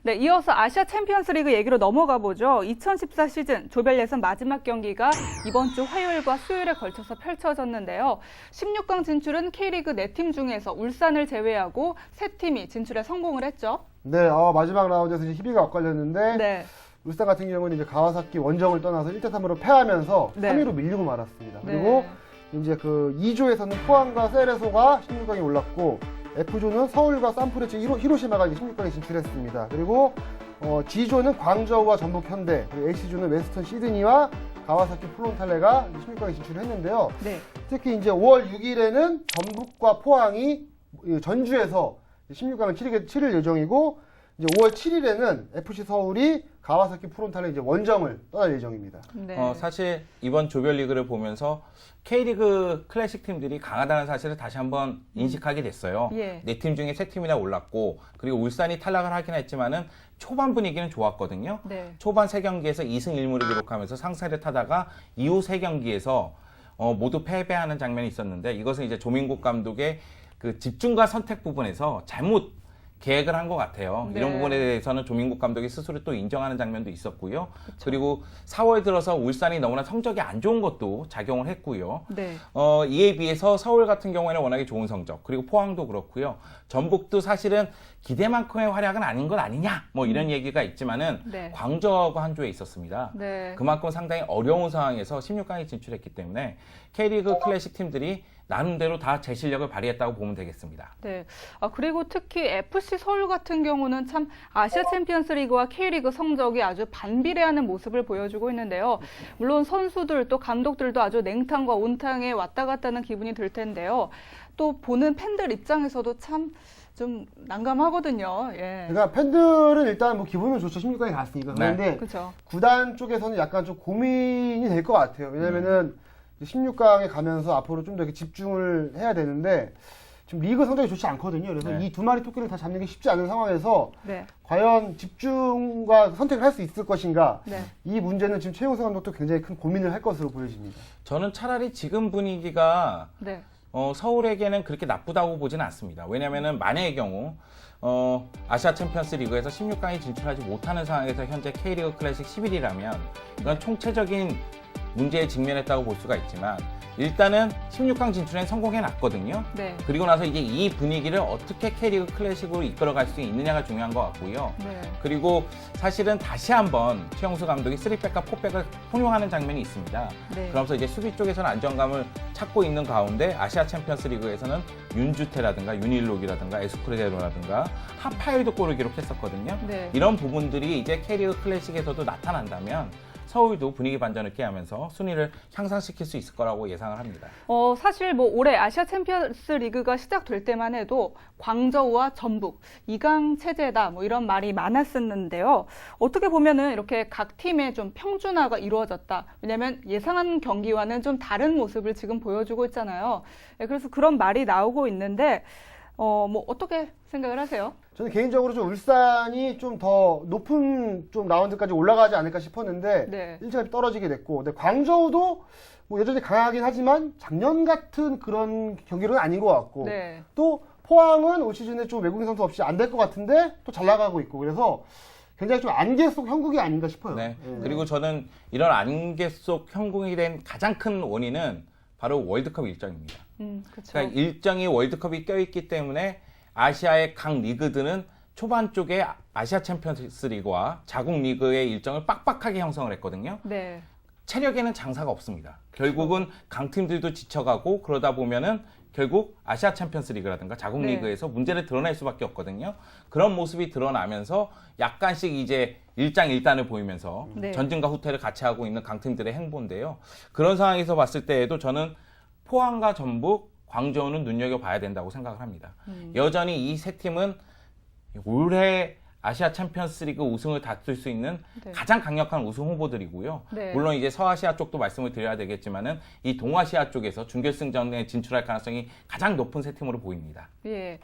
네, 이어서 아시아 챔피언스 리그 얘기로 넘어가 보죠. 2014 시즌 조별 예선 마지막 경기가 이번 주 화요일과 수요일에 걸쳐서 펼쳐졌는데요. 16강 진출은 K리그 4팀 중에서 울산을 제외하고 3팀이 진출에 성공을 했죠. 네, 마지막 라운드에서 이제 희비가 엇갈렸는데 네. 울산 같은 경우는 이제 가와사키 원정을 떠나서 1대3으로 패하면서 네. 3위로 밀리고 말았습니다. 네. 그리고 이제 그 2조에서는 포항과 세레소가 16강에 올랐고 F조는 서울과 산프레체 히로시마가 이제 16강에 진출했습니다. 그리고 G조는 광저우와 전북 현대, 그리고 H조는 웨스턴 시드니와 가와사키 프론탈레가 16강에 진출했는데요. 네. 특히 이제 5월 6일에는 전북과 포항이 전주에서 16강을 치를 예정이고, 이제 5월 7일에는 FC 서울이 가와사키 프론탈레 이제 원정을 떠날 예정입니다. 네. 사실 이번 조별리그를 보면서 K리그 클래식 팀들이 강하다는 사실을 다시 한번 인식하게 됐어요. 예. 4팀 중에 3팀이나 올랐고, 그리고 울산이 탈락을 하긴 했지만은 초반 분위기는 좋았거든요. 네. 초반 3경기에서 2승 1무를 기록하면서 상승을 타다가 이후 3경기에서 모두 패배하는 장면이 있었는데, 이것은 이제 조민국 감독의 그 집중과 선택 부분에서 잘못 계획을 한 것 같아요. 네. 이런 부분에 대해서는 조민국 감독이 스스로 또 인정하는 장면도 있었고요. 그리고 4월 들어서 울산이 너무나 성적이 안 좋은 것도 작용을 했고요. 네. 이에 비해서 서울 같은 경우에는 워낙에 좋은 성적, 그리고 포항도 그렇고요. 전북도 사실은 기대만큼의 활약은 아닌 것 아니냐, 뭐 이런 얘기가 있지만은 네. 광저우하고 한 조에 있었습니다. 네. 그만큼 상당히 어려운 상황에서 16강에 진출했기 때문에 K리그 클래식 팀들이 나름대로 다 제 실력을 발휘했다고 보면 되겠습니다. 네. 그리고 특히 FC 서울 같은 경우는 참 아시아 챔피언스 리그와 K리그 성적이 아주 반비례하는 모습을 보여주고 있는데요. 물론 선수들 또 감독들도 아주 냉탕과 온탕에 왔다 갔다 하는 기분이 들 텐데요. 또 보는 팬들 입장에서도 참 좀 난감하거든요. 예. 그러니까 팬들은 일단 뭐 기분은 좋죠. 16강에 갔으니까. 그런데 그렇죠. 구단 쪽에서는 약간 좀 고민이 될 것 같아요. 왜냐면은 16강에 가면서 앞으로 좀 더 이렇게 집중을 해야 되는데 지금 리그 성적이 좋지 않거든요. 그래서 네. 이 두 마리 토끼를 다 잡는 게 쉽지 않은 상황에서 네. 과연 집중과 선택을 할 수 있을 것인가? 네. 이 문제는 지금 최용수 감독도 굉장히 큰 고민을 할 것으로 보여집니다. 저는 차라리 지금 분위기가 네. 서울에게는 그렇게 나쁘다고 보지는 않습니다. 왜냐면은 만약의 경우 아시아 챔피언스 리그에서 16강에 진출하지 못하는 상황에서 현재 K리그 클래식 10일이라면 이건 총체적인 문제에 직면했다고 볼 수가 있지만 일단은 16강 진출엔 성공해 놨거든요. 네. 그리고 나서 이제 이 분위기를 어떻게 K리그 클래식으로 이끌어갈 수 있느냐가 중요한 것 같고요. 네. 그리고 사실은 다시 한번 최영수 감독이 3백과 4백을 혼용하는 장면이 있습니다. 네. 그러면서 이제 수비 쪽에서는 안정감을 찾고 있는 가운데 아시아 챔피언스 리그에서는 윤주태라든가 윤일록이라든가 에스쿠레데로라든가 하파일도 골을 기록했었거든요. 네. 이런 부분들이 이제 K리그 클래식에서도 나타난다면 서울도 분위기 반전을 꾀하면서 순위를 향상시킬 수 있을 거라고 예상을 합니다. 사실 뭐 올해 아시아 챔피언스 리그가 시작될 때만 해도 광저우와 전북 2강 체제다 뭐 이런 말이 많았었는데요. 어떻게 보면은 이렇게 각 팀의 좀 평준화가 이루어졌다. 왜냐하면 예상한 경기와는 좀 다른 모습을 지금 보여주고 있잖아요. 네, 그래서 그런 말이 나오고 있는데 뭐 어떻게 생각을 하세요? 저는 개인적으로 좀 울산이 좀 더 높은 좀 라운드까지 올라가지 않을까 싶었는데 네. 일찌감치 떨어지게 됐고, 근데 광저우도 뭐 여전히 강하긴 하지만 작년 같은 그런 경기력은 아닌 것 같고, 네. 또 포항은 올 시즌에 좀 외국인 선수 없이 안 될 것 같은데 또 잘 나가고 있고, 그래서 굉장히 좀 안개 속 형국이 아닌가 싶어요. 네. 예. 그리고 저는 이런 안개 속 형국이 된 가장 큰 원인은 바로 월드컵 일정입니다. 그렇죠. 그러니까 일정이 월드컵이 껴있기 때문에 아시아의 각 리그들은 초반 쪽에 아시아 챔피언스 리그와 자국 리그의 일정을 빡빡하게 형성을 했거든요. 네. 체력에는 장사가 없습니다. 결국은 강팀들도 지쳐가고 그러다 보면은 결국 아시아 챔피언스 리그라든가 자국 네. 리그에서 문제를 드러낼 수밖에 없거든요. 그런 모습이 드러나면서 약간씩 이제 일장일단을 보이면서 네. 전진과 후퇴를 같이 하고 있는 강팀들의 행보인데요. 그런 상황에서 봤을 때에도 저는 포항과 전북, 광저우는 눈여겨봐야 된다고 생각을 합니다. 여전히 이 세 팀은 올해 아시아 챔피언스 리그 우승을 다툴 수 있는 네. 가장 강력한 우승 후보들이고요. 네. 물론 이제 서아시아 쪽도 말씀을 드려야 되겠지만은 이 동아시아 쪽에서 준결승전에 진출할 가능성이 가장 높은 세 팀으로 보입니다. 예.